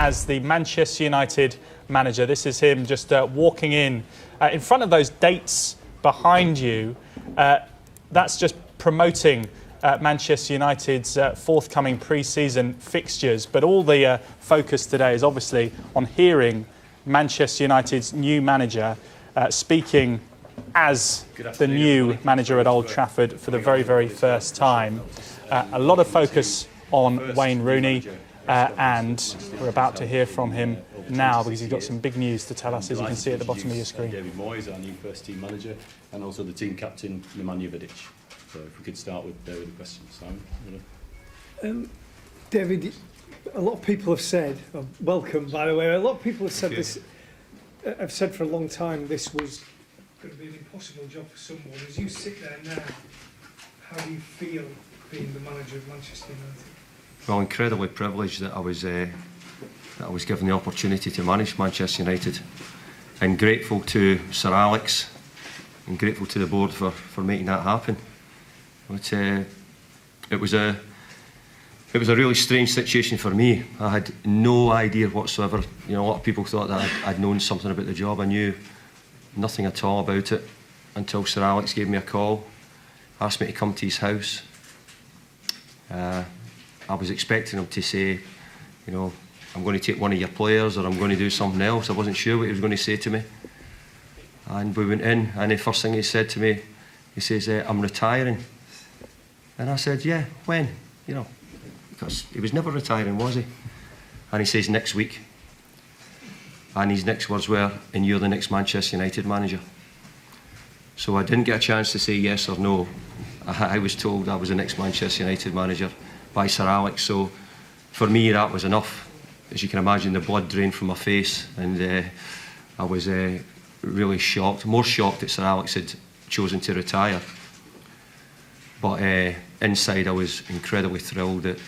as the Manchester United manager. This is him just walking in front of those dates behind you. That's just promoting Manchester United's forthcoming pre-season fixtures. But all the focus today is obviously on hearing Manchester United's new manager speaking as the new manager at Old Trafford for the very, very first time. A lot of focus on Wayne Rooney, and we're about to hear from him now because he's got some big news to tell us, as you can see at the bottom of your screen. Moyes, our new first team manager, and also the team captain, Nemanja Vidic. So if we could start with the questions, Simon. David, a lot of people have said, welcome by the way, a lot of people have said this, have said for a long time this was going to be an impossible job for someone. As you sit there now, how do you feel being the manager of Manchester United? Well, incredibly privileged that I was given the opportunity to manage Manchester United, and grateful to Sir Alex and grateful to the board for making that happen. But it was a really strange situation for me. I had no idea whatsoever. You know, a lot of people thought that I'd known something about the job. I knew nothing at all about it until Sir Alex gave me a call, asked me to come to his house. I was expecting him to say, you know, I'm going to take one of your players or I'm going to do something else. I wasn't sure what he was going to say to me. And we went in, and the first thing he said to me, he says, I'm retiring. And I said, yeah, when? You know, because he was never retiring, was he? And he says, next week. And his next words were, and you're the next Manchester United manager. So I didn't get a chance to say yes or no. I was told I was the next Manchester United manager by Sir Alex. So for me, that was enough. As you can imagine, the blood drained from my face, and I was really shocked, more shocked that Sir Alex had chosen to retire. But inside, I was incredibly thrilled that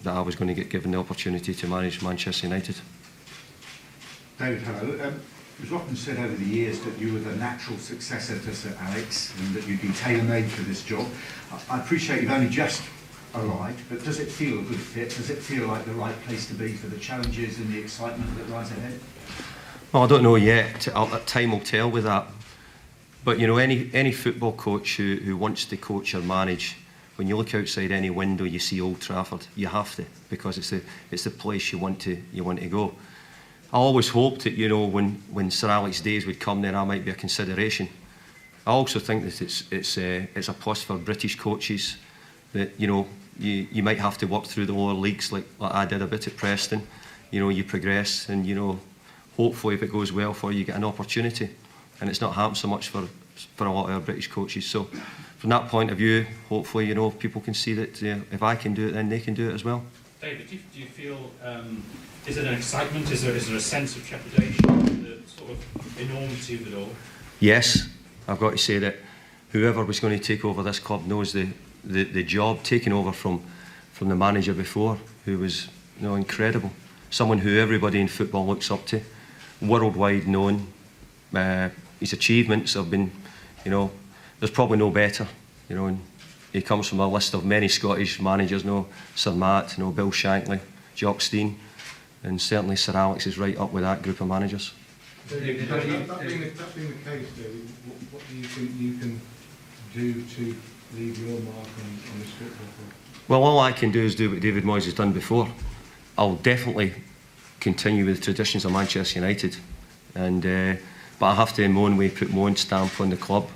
I was going to get given the opportunity to manage Manchester United. David, hello. It was often said over the years that you were the natural successor to Sir Alex and that you'd be tailor-made for this job. I appreciate you've only just arrived, but does it feel a good fit? Does it feel like the right place to be for the challenges and the excitement that lies ahead? Well, I don't know yet. Time will tell with that. But you know, any football coach who wants to coach or manage, when you look outside any window, you see Old Trafford. You have to, because it's the place you want to go. I always hoped that, you know, when Sir Alex's days would come, then I might be a consideration. I also think that it's a plus for British coaches that, you know, you might have to work through the lower leagues like I did a bit at Preston. You know, you progress, and you know, hopefully if it goes well for you, you get an opportunity. And it's not happened so much for a lot of our British coaches. So from that point of view, hopefully, you know, people can see that if I can do it, then they can do it as well. David, do you feel, is it an excitement, is there a sense of trepidation, the sort of enormity of it all? Yes, I've got to say that whoever was going to take over this club knows the job, taking over from the manager before, who was, you know, incredible. Someone who everybody in football looks up to, worldwide known. His achievements have been, you know, there's probably no better, you know, and he comes from a list of many Scottish managers, no Sir Matt, no Bill Shankly, Jock Stein, and certainly Sir Alex is right up with that group of managers. That being the case, David, what do you think you can do to leave your mark on this football club? Well, all I can do is do what David Moyes has done before. I'll definitely continue with the traditions of Manchester United, and but I have to, in my own way, put my own stamp on the club.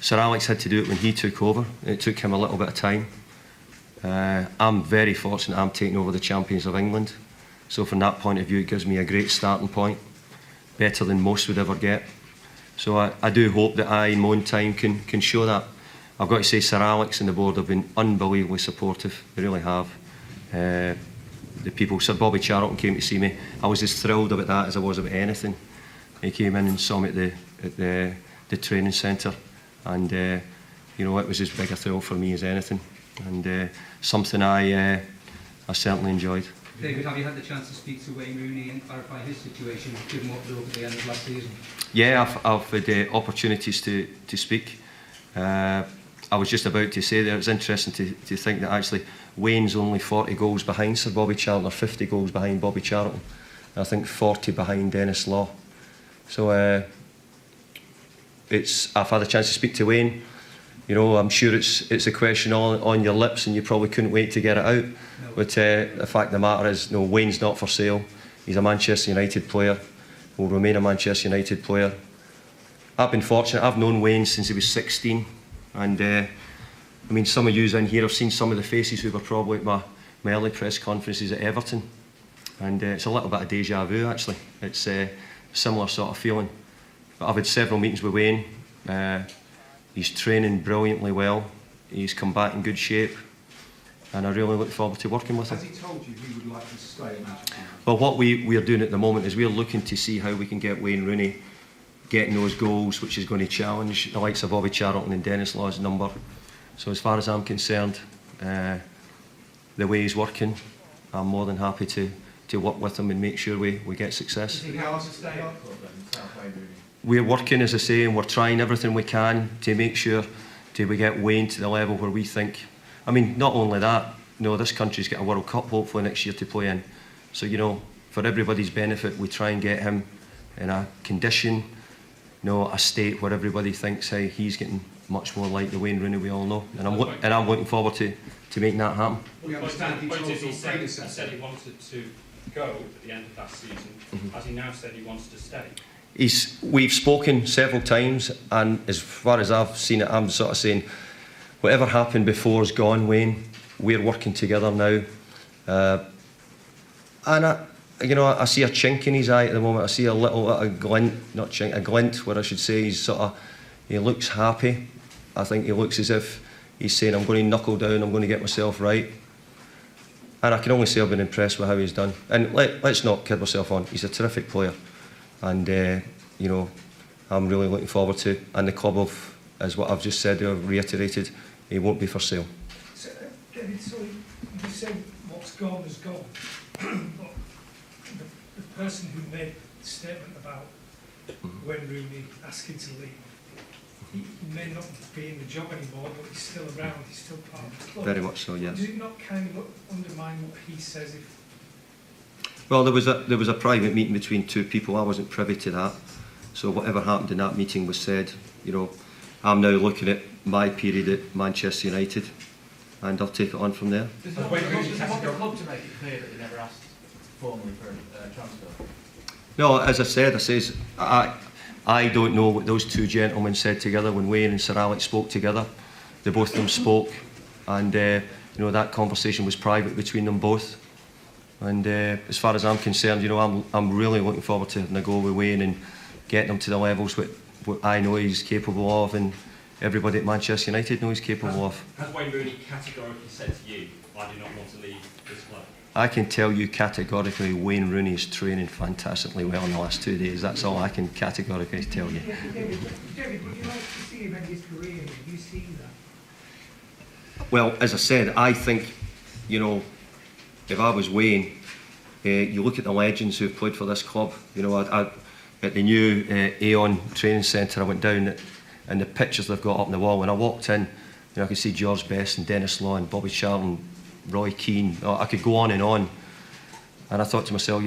Sir Alex had to do it when he took over. It took him a little bit of time. I'm very fortunate I'm taking over the Champions of England. So from that point of view, it gives me a great starting point, better than most would ever get. So I do hope that I, in my own time, can show that. I've got to say, Sir Alex and the board have been unbelievably supportive. They really have. The people, Sir Bobby Charlton came to see me. I was as thrilled about that as I was about anything. He came in and saw me at the training centre, and you know, it was as big a thrill for me as anything, and something I certainly enjoyed. David, have you had the chance to speak to Wayne Rooney and clarify his situation, given what broke at the end of last season? Yeah, I've had opportunities to speak. I've I was just about to say there, it's interesting to think that actually Wayne's only 40 goals behind Sir Bobby Charlton, or 50 goals behind Bobby Charlton. I think 40 behind Dennis Law. So I've had a chance to speak to Wayne. You know, I'm sure it's a question on your lips, and you probably couldn't wait to get it out. No. But the fact of the matter is, no, Wayne's not for sale. He's a Manchester United player. Will remain a Manchester United player. I've been fortunate. I've known Wayne since he was 16, and I mean, some of you in here have seen some of the faces who were probably at my early press conferences at Everton, and it's a little bit of deja vu actually. It's a similar sort of feeling. But I've had several meetings with Wayne. He's training brilliantly well. He's come back in good shape, and I really look forward to working with him. Has he told you he would like to stay at Manchester United? Well, what we are doing at the moment is we're looking to see how we can get Wayne Rooney getting those goals, which is going to challenge the likes of Bobby Charlton and Dennis Law's number. So as far as I'm concerned, the way he's working, I'm more than happy to work with him and make sure we get success. Is he hard to stay at club then, South Wayne Rooney? We're working, as I say, and we're trying everything we can to make sure we get Wayne to the level where we think. I mean, not only that, no, this country's got a World Cup hopefully next year to play in. So, you know, for everybody's benefit, we try and get him in a condition, a state where everybody thinks, hey, he's getting much more like the Wayne Rooney we all know. And I'm looking forward to making that happen. We understand he said he wanted to go at the end of last season. Has he now said he wants to stay? We've spoken several times, and as far as I've seen it, I'm sort of saying, whatever happened before is gone, Wayne. We're working together now. And I see a chink in his eye at the moment. I see a glint, not chink, a glint, where I should say he looks happy. I think he looks as if he's saying, I'm going to knuckle down, I'm going to get myself right. And I can only say I've been impressed with how he's done. And let's not kid ourselves on, he's a terrific player. And, I'm really looking forward to, and the club as what I've just said, I've reiterated, he won't be for sale. So, David, so you said what's gone is gone. But the person who made the statement about Wayne Rooney asking to leave, he may not be in the job anymore, but he's still around, he's still part of the club. Very much so, yes. Does it not kind of undermine what he says if... Well, there was a private meeting between two people. I wasn't privy to that. So whatever happened in that meeting was said. I'm now looking at my period at Manchester United, and I'll take it on from there. Does he want the club to make it clear that he never asked formally for a transfer? No, as I says, I don't know what those two gentlemen said together when Wayne and Sir Alex spoke together. The both of them spoke, and that conversation was private between them both. And as far as I'm concerned, I'm really looking forward to having a go with Wayne and getting him to the levels what I know he's capable of, and everybody at Manchester United knows he's capable of. Has Wayne Rooney categorically said to you, I do not want to leave this club? I can tell you categorically Wayne Rooney is training fantastically well in the last 2 days. That's all I can categorically tell you. David, would you like to see him end his career? Have you seen that? Well, as I said, I think, if I was Wayne, you look at the legends who've played for this club. At the new Aon training centre, I went down and the pictures they've got up on the wall. When I walked in, I could see George Best and Dennis Law and Bobby Charlton, Roy Keane. I could go on. And I thought to myself,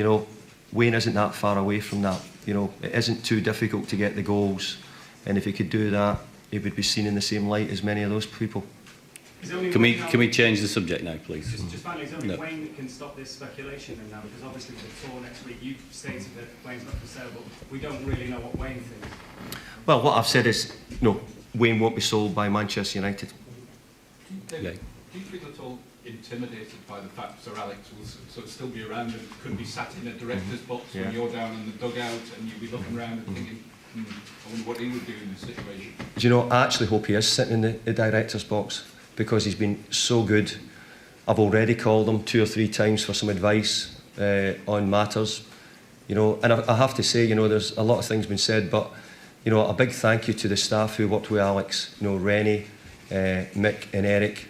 Wayne isn't that far away from that. It isn't too difficult to get the goals. And if he could do that, he would be seen in the same light as many of those people. Can we change the subject now, please? Just finally, is only Wayne that can stop this speculation then now? Because obviously with the tour next week, you've stated that Wayne's not for sale, but we don't really know what Wayne thinks. Well, what I've said is, no, Wayne won't be sold by Manchester United. David, do you feel at all intimidated by the fact Sir Alex will sort of still be around and could be sat in a director's box when you're down in the dugout and you'll be looking around and thinking, I wonder what he would do in this situation? I actually hope he is sitting in the director's box, because he's been so good. I've already called him 2 or 3 times for some advice on matters. And I have to say, there's a lot of things been said, but, a big thank you to the staff who worked with Alex, Rennie, Mick and Eric.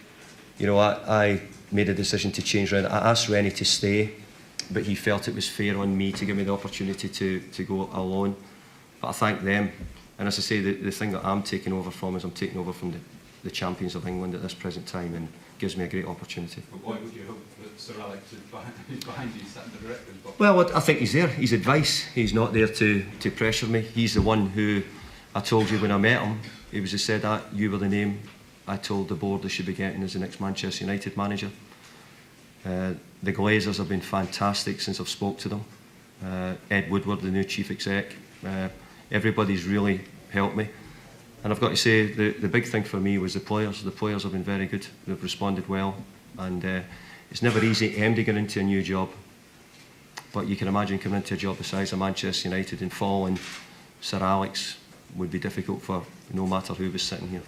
I made a decision to change around. I asked Rennie to stay, but he felt it was fair on me to give me the opportunity to go alone. But I thank them. And as I say, the thing that I'm taking over from is I'm taking over from the champions of England at this present time, and gives me a great opportunity. But why would you hope that Sir Alex is behind you, sat in the director's box? Well, I think he's there. He's advice. He's not there to pressure me. He's the one who, I told you when I met him, he was just said that you were the name I told the board they should be getting as the next Manchester United manager. The Glazers have been fantastic since I've spoke to them. Ed Woodward, the new chief exec, everybody's really helped me. And I've got to say, the big thing for me was the players. The players have been very good. They've responded well. And it's never easy to get into a new job. But you can imagine coming into a job the size of Manchester United and following Sir Alex would be difficult for no matter who was sitting here.